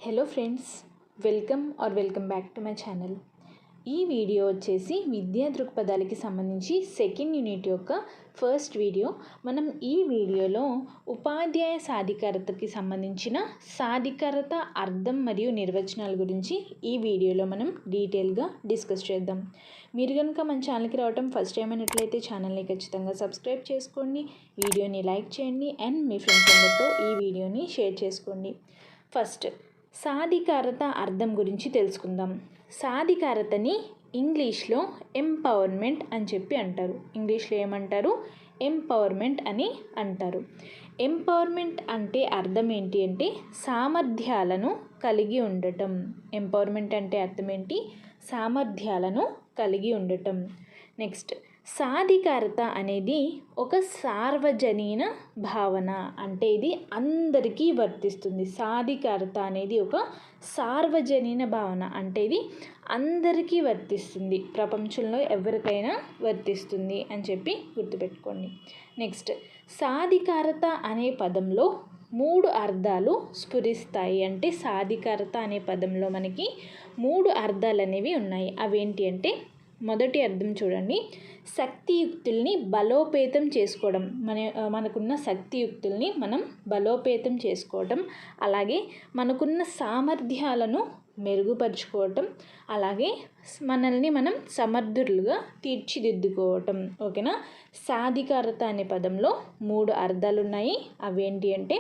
Hello friends, welcome back to my channel. ఈ video వచ్చేసి విద్యా దృక్పథాలకి సంబంధించి సెకండ్ యూనిట్ యొక్క ఫస్ట్ వీడియో. మనం ఈ వీడియోలో ఉపాధ్యాయ సాధికారతకి సంబంధించిన సాధికారత అర్థం మరియు నిర్వచనాల గురించి ఈ వీడియోలో మనం డీటెయిల్గా డిస్కస్ చేద్దాం. మీరు కనుక మన ఛానల్కి రావటం ఫస్ట్ టైం అయినట్లయితే ఛానల్ని ఖచ్చితంగా సబ్స్క్రైబ్ చేసుకోండి, వీడియోని లైక్ చేయండి అండ్ మీ ఫ్రెండ్స్ అందరితో ఈ వీడియోని షేర్ చేసుకోండి. ఫస్ట్ సాధికారత అర్థం గురించి తెలుసుకుందాం. సాధికారతని ఇంగ్లీష్లో ఎంపవర్మెంట్ అని చెప్పి అంటారు. ఇంగ్లీష్లో ఏమంటారు? ఎంపవర్మెంట్ అని అంటారు. ఎంపవర్మెంట్ అంటే అర్థం ఏంటి అంటే సామర్థ్యాలను కలిగి ఉండటం. ఎంపవర్మెంట్ అంటే అర్థం ఏంటి? సామర్థ్యాలను కలిగి ఉండటం. నెక్స్ట్, సాధికారత అనేది ఒక సార్వజనీన భావన. అంటే ఇది అందరికీ వర్తిస్తుంది. సాధికారత అనేది ఒక సార్వజనీన భావన, అంటే ఇది అందరికీ వర్తిస్తుంది, ప్రపంచంలో ఎవరికైనా వర్తిస్తుంది అని చెప్పి గుర్తుపెట్టుకోండి. నెక్స్ట్, సాధికారత అనే పదంలో 3 అర్థాలు స్ఫురిస్తాయి. అంటే సాధికారత అనే పదంలో మనకి 3 అర్థాలు అనేవి ఉన్నాయి. అవేంటి అంటే, మొదటి అర్థం చూడండి, శక్తియుక్తుల్ని బలోపేతం చేసుకోవడం. మనకున్న శక్తియుక్తుల్ని మనం బలోపేతం చేసుకోవటం, అలాగే మనకున్న సామర్థ్యాలను మెరుగుపరుచుకోవటం, అలాగే మనల్ని మనం సమర్థులుగా తీర్చిదిద్దుకోవటం. ఓకేనా? సాధికారత అనే పదంలో 3 అర్థాలు ఉన్నాయి. అవేంటి అంటే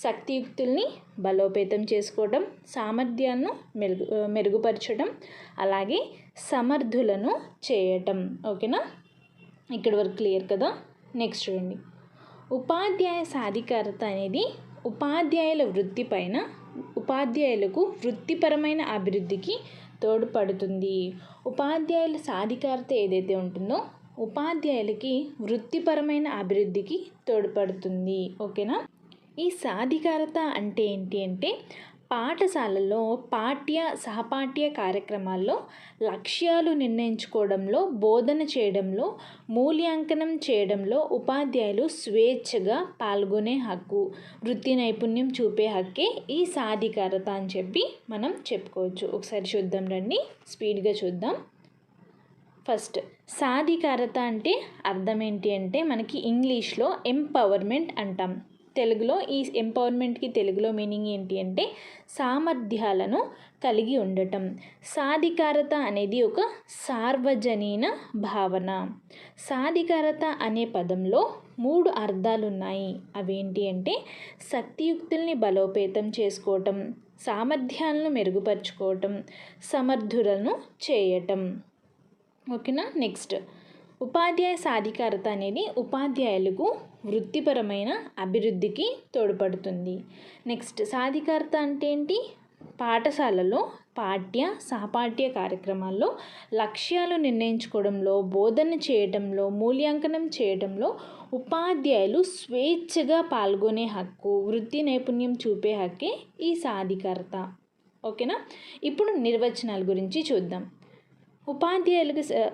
శక్తియుక్తుల్ని బలోపేతం చేసుకోవడం, సామర్థ్యాలను మెరుగుపరచడం, అలాగే సమర్థులను చేయటం. ఓకేనా? ఇక్కడ వరకు క్లియర్ కదా? నెక్స్ట్ చూడండి, ఉపాధ్యాయ సాధికారత అనేది ఉపాధ్యాయుల వృత్తిపైన ఉపాధ్యాయులకు వృత్తిపరమైన అభివృద్ధికి తోడ్పడుతుంది. ఉపాధ్యాయుల సాధికారత ఏదైతే ఉంటుందో ఉపాధ్యాయులకి వృత్తిపరమైన అభివృద్ధికి తోడ్పడుతుంది. ఓకేనా? ఈ సాధికారత అంటే ఏంటి అంటే, పాఠశాలలో పాఠ్య సహపాఠ్య కార్యక్రమాల్లో లక్ష్యాలు నిర్ణయించుకోవడంలో, బోధన చేయడంలో, మూల్యాంకనం చేయడంలో ఉపాధ్యాయులు స్వేచ్ఛగా పాల్గొనే హక్కు, వృత్తి నైపుణ్యం చూపే హక్కే ఈ సాధికారత అని చెప్పి మనం చెప్పుకోవచ్చు. ఒకసారి చూద్దాం రండి, స్పీడ్గా చూద్దాం. ఫస్ట్, సాధికారత అంటే అర్థం ఏంటి అంటే, మనకి ఇంగ్లీష్లో ఎంపవర్మెంట్ అంటాం. తెలుగులో ఈ ఎంపవర్మెంట్కి తెలుగులో మీనింగ్ ఏంటి అంటే సామర్థ్యాలను కలిగి ఉండటం. సాధికారత అనేది ఒక సార్వజనీన భావన. సాధికారత అనే పదంలో 3 అర్థాలు ఉన్నాయి. అవేంటి అంటే శక్తియుక్తుల్ని బలోపేతం చేసుకోవటం, సామర్థ్యాలను మెరుగుపరుచుకోవటం, సమర్థులను చేయటం. ఓకేనా? నెక్స్ట్, ఉపాధ్యాయ సాధికారత అనేది ఉపాధ్యాయులకు వృత్తిపరమైన అభివృద్ధికి తోడ్పడుతుంది. నెక్స్ట్, సాధికారత అంటే ఏంటి? పాఠశాలలో పాఠ్య సహపాఠ్య కార్యక్రమాల్లో లక్ష్యాలు నిర్ణయించుకోవడంలో, బోధన చేయడంలో, మూల్యాంకనం చేయడంలో ఉపాధ్యాయులు స్వేచ్ఛగా పాల్గొనే హక్కు, వృత్తి నైపుణ్యం చూపే హక్కే ఈ సాధికారత. ఓకేనా? ఇప్పుడు నిర్వచనాల గురించి చూద్దాం.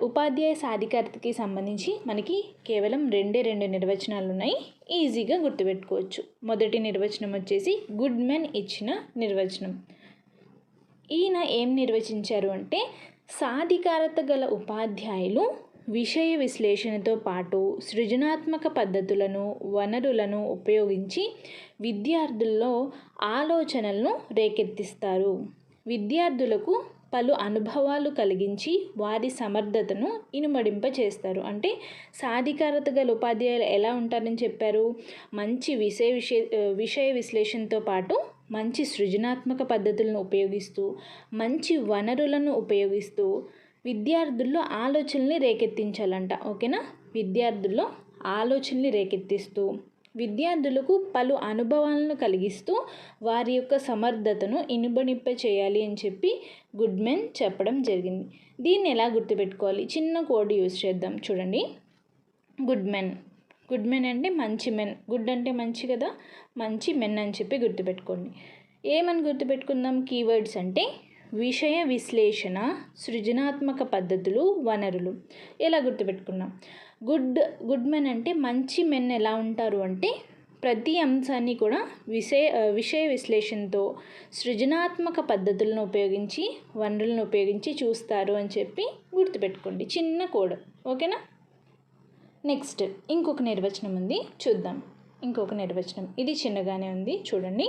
ఉపాధ్యాయ సాధికారతకి సంబంధించి మనకి కేవలం 2 నిర్వచనాలు ఉన్నాయి. ఈజీగా గుర్తుపెట్టుకోవచ్చు. మొదటి నిర్వచనం వచ్చేసి గుడ్మెన్ ఇచ్చిన నిర్వచనం. ఈయన ఏం నిర్వచించారు అంటే, సాధికారత గల ఉపాధ్యాయులు విషయ విశ్లేషణతో పాటు సృజనాత్మక పద్ధతులను, వనరులను ఉపయోగించి విద్యార్థుల్లో ఆలోచనలను రేకెత్తిస్తారు. విద్యార్థులకు పలు అనుభవాలు కలిగించి వారి సమర్థతను ఇనుమడింపచేస్తారు. అంటే సాధికారత గల ఉపాధ్యాయులు ఎలా ఉంటారని చెప్పారు? మంచి విషయ విశ్లేషణతో పాటు మంచి సృజనాత్మక పద్ధతులను ఉపయోగిస్తూ, మంచి వనరులను ఉపయోగిస్తూ విద్యార్థుల్లో ఆలోచనల్ని రేకెత్తించాలంట. ఓకేనా? విద్యార్థుల్లో ఆలోచనల్ని రేకెత్తిస్తూ, విద్యార్థులకు పలు అనుభవాలను కలిగిస్తూ వారి యొక్క సమర్థతను ఇనుబడింప చేయాలి అని చెప్పి గుడ్మెన్ చెప్పడం జరిగింది. దీన్ని ఎలా గుర్తుపెట్టుకోవాలి? చిన్న కోడ్ యూజ్ చేద్దాం. చూడండి, గుడ్మెన్ అంటే మంచి మెన్. గుడ్ అంటే మంచి కదా, మంచి మెన్ అని చెప్పి గుర్తుపెట్టుకోండి. ఏమని గుర్తుపెట్టుకుందాం? కీవర్డ్స్ అంటే విషయ విశ్లేషణ, సృజనాత్మక పద్ధతులు, వనరులు. ఎలా గుర్తుపెట్టుకున్నాం? గుడ్ మెన్ అంటే మంచి మెన్ ఎలా ఉంటారు అంటే ప్రతి అంశాన్ని కూడా విషయ విశ్లేషణతో సృజనాత్మక పద్ధతులను ఉపయోగించి వనరులను ఉపయోగించి చూస్తారు అని చెప్పి గుర్తుపెట్టుకోండి. చిన్న కోడ్. ఓకేనా? నెక్స్ట్ ఇంకొక నిర్వచనం ఉంది, చూద్దాం. ఇంకొక నిర్వచనం, ఇది చిన్నగానే ఉంది, చూడండి.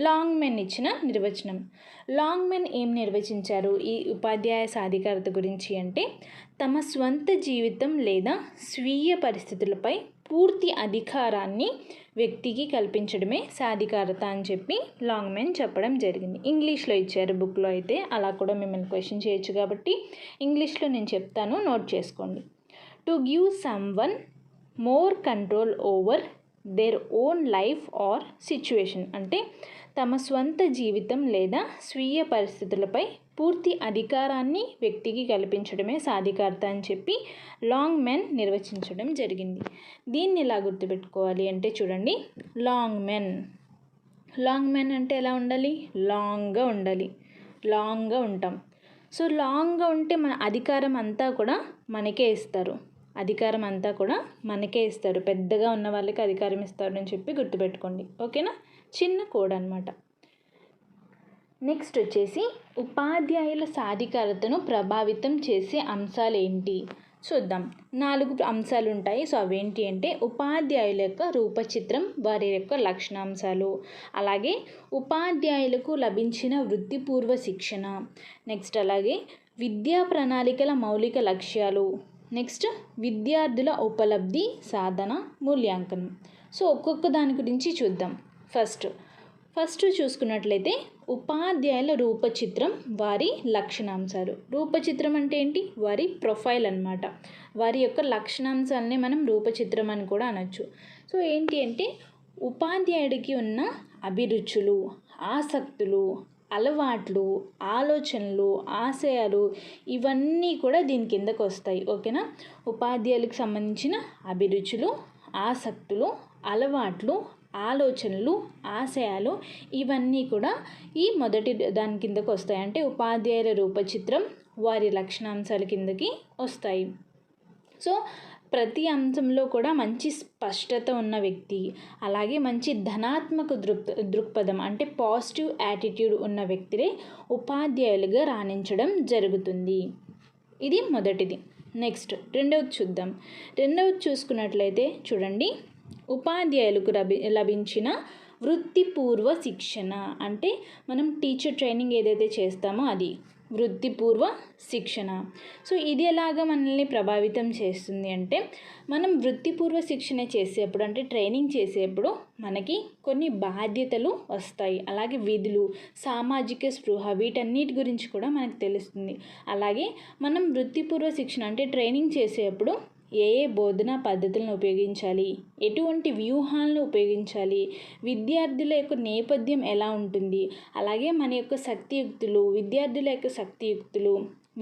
లాంగ్మెన్ ఇచ్చిన నిర్వచనం. లాంగ్మెన్ ఏం నిర్వచించారు ఈ ఉపాధ్యాయ సాధికారత గురించి అంటే, తమ స్వంత జీవితం లేదా స్వీయ పరిస్థితులపై పూర్తి అధికారాన్ని వ్యక్తికి కల్పించడమే సాధికారత అని చెప్పి లాంగ్మెన్ చెప్పడం జరిగింది. ఇంగ్లీష్లో ఇచ్చారు బుక్లో, అయితే అలా కూడా మిమ్మల్ని క్వశ్చన్ చేయొచ్చు కాబట్టి ఇంగ్లీష్లో నేను చెప్తాను, నోట్ చేసుకోండి. To give someone more control over their own life or situation అంటే తమ స్వంత జీవితం లేదా స్వీయ పరిస్థితులపై పూర్తి అధికారాన్ని వ్యక్తికి కల్పించడమే సాధికారత అని చెప్పి లాంగ్మెన్ నిర్వచించడం జరిగింది. దీన్ని ఎలా గుర్తుపెట్టుకోవాలి అంటే చూడండి, లాంగ్మెన్ అంటే ఎలా ఉండాలి? లాంగ్గా ఉండాలి, లాంగ్గా ఉంటాం. సో లాంగ్గా ఉంటే మన అధికారం అంతా కూడా మనకే ఇస్తారు, పెద్దగా ఉన్న వాళ్ళకి అధికారం ఇస్తారు అని చెప్పి గుర్తుపెట్టుకోండి. ఓకేనా? చిన్న కోడ్ అనమాట. నెక్స్ట్ వచ్చేసి ఉపాధ్యాయుల సాధికారతను ప్రభావితం చేసే అంశాలు ఏంటి చూద్దాం. 4 అంశాలు ఉంటాయి. సో అవేంటి అంటే ఉపాధ్యాయుల యొక్క రూపచిత్రం, వారి యొక్క లక్షణాంశాలు, అలాగే ఉపాధ్యాయులకు లభించిన వృత్తిపూర్వ శిక్షణ, నెక్స్ట్ అలాగే విద్యా ప్రణాళికల మౌలిక లక్ష్యాలు, నెక్స్ట్ విద్యార్థుల ఉపలబ్ధి, సాధన, మూల్యాంకనం. సో ఒక్కొక్క దాని గురించి చూద్దాం. ఫస్ట్ చూసుకున్నట్లయితే ఉపాధ్యాయుల రూపచిత్రం, వారి లక్షణాంశాలు. రూపచిత్రం అంటే ఏంటి? వారి ప్రొఫైల్ అన్నమాట. వారి యొక్క లక్షణాంశాలని మనం రూపచిత్రం అని కూడా అనొచ్చు. సో ఏంటి అంటే ఉపాధ్యాయుడికి ఉన్న అభిరుచులు, ఆసక్తులు, అలవాట్లు, ఆలోచనలు, ఆశయాలు, ఇవన్నీ కూడా దీని కిందకు వస్తాయి. ఓకేనా? ఉపాధ్యాయులకు సంబంధించిన అభిరుచులు, ఆసక్తులు, అలవాట్లు, ఆలోచనలు, ఆశయాలు, ఇవన్నీ కూడా ఈ మొదటి దాని కిందకు వస్తాయి. అంటే ఉపాధ్యాయుల రూపచిత్రం, వారి లక్షణాంశాల కిందకి వస్తాయి. సో ప్రతి అంశంలో కూడా మంచి స్పష్టత ఉన్న వ్యక్తి, అలాగే మంచి ధనాత్మక దృక్పథం అంటే పాజిటివ్ యాటిట్యూడ్ ఉన్న వ్యక్తులే ఉపాధ్యాయులుగా రాణించడం జరుగుతుంది. ఇది మొదటిది. నెక్స్ట్ రెండవది చూద్దాం. రెండవది చూసుకున్నట్లయితే చూడండి, ఉపాధ్యాయులకు లభించిన వృత్తిపూర్వ శిక్షణ అంటే మనం టీచర్ ట్రైనింగ్ ఏదైతే చేస్తామో అది వృత్తిపూర్వ శిక్షణ. సో ఇది ఎలాగ మనల్ని ప్రభావితం చేస్తుంది అంటే, మనం వృత్తిపూర్వ శిక్షణ చేసేప్పుడు అంటే ట్రైనింగ్ చేసేప్పుడు మనకి కొన్ని బాధ్యతలు వస్తాయి, అలాగే విధులు, సామాజిక స్పృహ, వీటన్నిటి గురించి కూడా మనకు తెలుస్తుంది. అలాగే మనం వృత్తిపూర్వ శిక్షణ అంటే ట్రైనింగ్ చేసేప్పుడు ఏ బోధనా పద్ధతులను ఉపయోగించాలి, ఎటువంటి వ్యూహాలను ఉపయోగించాలి, విద్యార్థుల యొక్క నేపథ్యం ఎలా ఉంటుంది, అలాగే మన యొక్క శక్తియుక్తులు, విద్యార్థుల యొక్క శక్తియుక్తులు,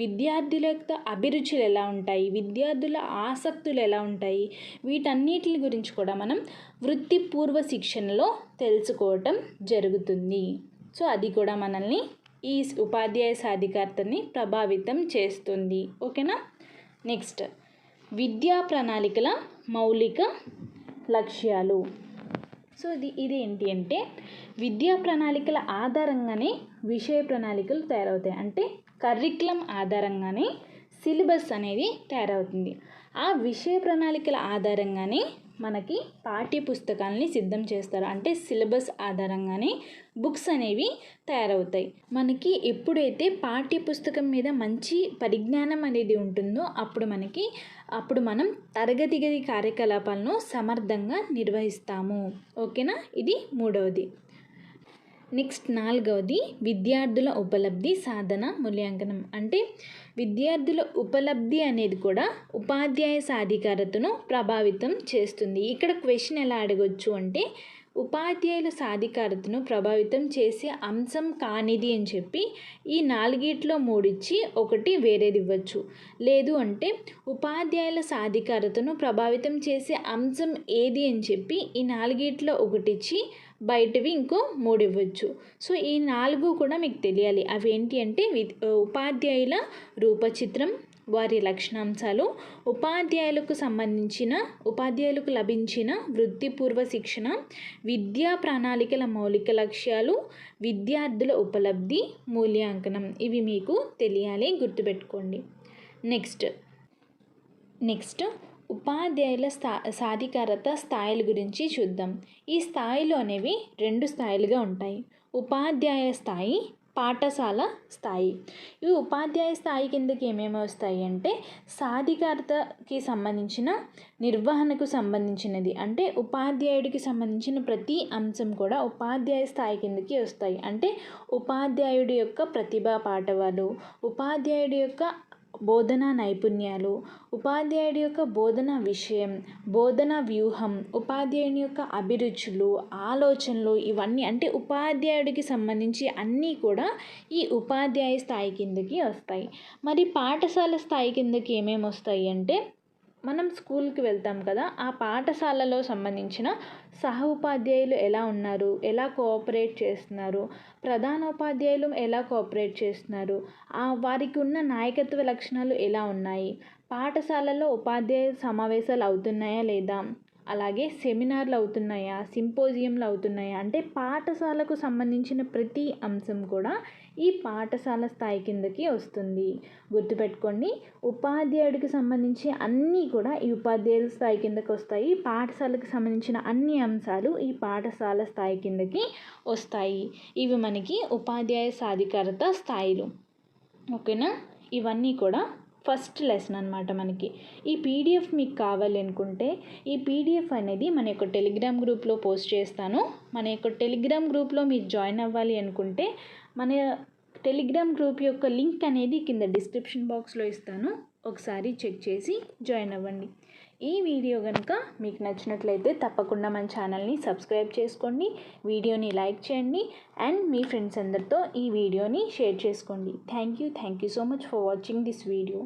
విద్యార్థుల యొక్క అభిరుచులు ఎలా ఉంటాయి, విద్యార్థుల ఆసక్తులు ఎలా ఉంటాయి, వీటన్నిటి గురించి కూడా మనం వృత్తిపూర్వ శిక్షణలో తెలుసుకోవటం జరుగుతుంది. సో అది కూడా మనల్ని ఈ ఉపాధ్యాయ సాధికారతని ప్రభావితం చేస్తుంది. ఓకేనా? నెక్స్ట్ విద్యా ప్రణాళికల మౌలిక లక్ష్యాలు. సో ఇది ఏంటి అంటే విద్యా ప్రణాళికల ఆధారంగానే విషయ ప్రణాళికలు తయారవుతాయి. అంటే కరికులం ఆధారంగానే సిలబస్ అనేది తయారవుతుంది. ఆ విషయ ప్రణాళికల ఆధారంగానే మనకి పాఠ్య పుస్తకాలని సిద్ధం చేస్తారు. అంటే సిలబస్ ఆధారంగానే బుక్స్ అనేవి తయారవుతాయి. మనకి ఎప్పుడైతే పాఠ్య పుస్తకం మీద మంచి పరిజ్ఞానం అనేది ఉంటుందో అప్పుడు మనం తరగతి గది కార్యకలాపాలను సమర్థంగా నిర్వహిస్తాము. ఓకేనా? ఇది మూడవది. నెక్స్ట్ నాలుగవది విద్యార్థుల ఉపలబ్ధి, సాధన, మూల్యాంకనం. అంటే విద్యార్థుల ఉపలబ్ధి అనేది కూడా ఉపాధ్యాయ సాధికారతను ప్రభావితం చేస్తుంది. ఇక్కడ క్వశ్చన్ ఎలా అడగొచ్చు అంటే ఉపాధ్యాయుల సాధికారతను ప్రభావితం చేసే అంశం కానిది అని చెప్పి ఈ 4 3 ఒకటి వేరేది ఇవ్వచ్చు. లేదు అంటే ఉపాధ్యాయుల సాధికారతను ప్రభావితం చేసే అంశం ఏది అని చెప్పి ఈ 4 ఒకటి ఇచ్చి బయటవి ఇంకో 3 ఇవ్వచ్చు. సో ఈ 4 కూడా మీకు తెలియాలి. అవి ఏంటి అంటే ఉపాధ్యాయుల రూపచిత్రం, వారి లక్షణాంశాలు, ఉపాధ్యాయులకు లభించిన వృత్తిపూర్వ శిక్షణ, విద్యా ప్రణాళికల మౌలిక లక్ష్యాలు, విద్యార్థుల ఉపలబ్ధి, మూల్యాంకనం. ఇవి మీకు తెలియాలి, గుర్తుపెట్టుకోండి. నెక్స్ట్ ఉపాధ్యాయుల సాధికారత స్థాయిల గురించి చూద్దాం. ఈ స్థాయిలు అనేవి 2 స్థాయిలుగా ఉంటాయి. ఉపాధ్యాయ స్థాయి, పాఠశాల స్థాయి. ఈ ఉపాధ్యాయ స్థాయి కిందకి ఏమేమి వస్తాయి అంటే సాధికారతకి సంబంధించిన, నిర్వహణకు సంబంధించినది, అంటే ఉపాధ్యాయుడికి సంబంధించిన ప్రతి అంశం కూడా ఉపాధ్యాయ స్థాయి కిందకి వస్తాయి. అంటే ఉపాధ్యాయుడి యొక్క ప్రతిభా పాటవాలు, ఉపాధ్యాయుడి యొక్క బోధనా నైపుణ్యాలు, ఉపాధ్యాయుడి యొక్క బోధనా విషయం, బోధనా వ్యూహం, ఉపాధ్యాయుని యొక్క అభిరుచులు, ఆలోచనలు, ఇవన్నీ అంటే ఉపాధ్యాయుడికి సంబంధించి అన్నీ కూడా ఈ ఉపాధ్యాయ స్థాయి కిందకి వస్తాయి. మరి పాఠశాల స్థాయి కిందకి ఏమేమి వస్తాయి అంటే మనం స్కూల్కి వెళ్తాం కదా, ఆ పాఠశాలలో సంబంధించిన సహ ఉపాధ్యాయులు ఎలా ఉన్నారు, ఎలా కోఆపరేట్ చేస్తున్నారు, ప్రధానోపాధ్యాయులు ఎలా కోఆపరేట్ చేస్తున్నారు, వారికి ఉన్న నాయకత్వ లక్షణాలు ఎలా ఉన్నాయి, పాఠశాలలో ఉపాధ్యాయ సమావేశాలు అవుతున్నాయా లేదా, అలాగే సెమినార్లు అవుతున్నాయా, సింపోజియంలు అవుతున్నాయా, అంటే పాఠశాలకు సంబంధించిన ప్రతి అంశం కూడా ఈ పాఠశాల స్థాయి కిందకి వస్తుంది. గుర్తుపెట్టుకోండి, ఉపాధ్యాయుడికి సంబంధించి అన్నీ కూడా ఈ ఉపాధ్యాయుల స్థాయి కిందకి వస్తాయి. పాఠశాలకు సంబంధించిన అన్ని అంశాలు ఈ పాఠశాల స్థాయి కిందకి వస్తాయి. ఇవి మనకి ఉపాధ్యాయ సాధికారత స్థాయిలు. ఓకేనా? ఇవన్నీ కూడా ఫస్ట్ లెసన్ అనమాట మనకి. ఈ పీడిఎఫ్ మీకు కావాలి అనుకుంటే ఈ పీడిఎఫ్ అనేది మన యొక్క టెలిగ్రామ్ గ్రూప్లో పోస్ట్ చేస్తాను. మన యొక్క టెలిగ్రామ్ గ్రూప్లో మీరు జాయిన్ అవ్వాలి అనుకుంటే మన టెలిగ్రామ్ గ్రూప్ యొక్క లింక్ అనేది కింద డిస్క్రిప్షన్ బాక్స్లో ఇస్తాను. ఒకసారి చెక్ చేసి జాయిన్ అవ్వండి. ఈ వీడియో కనుక మీకు నచ్చినట్లయితే తప్పకుండా మన ఛానల్ని సబ్స్క్రైబ్ చేసుకోండి, వీడియోని లైక్ చేయండి అండ్ మీ ఫ్రెండ్స్ అందరితో ఈ వీడియోని షేర్ చేసుకోండి. Thank you so much for watching this video.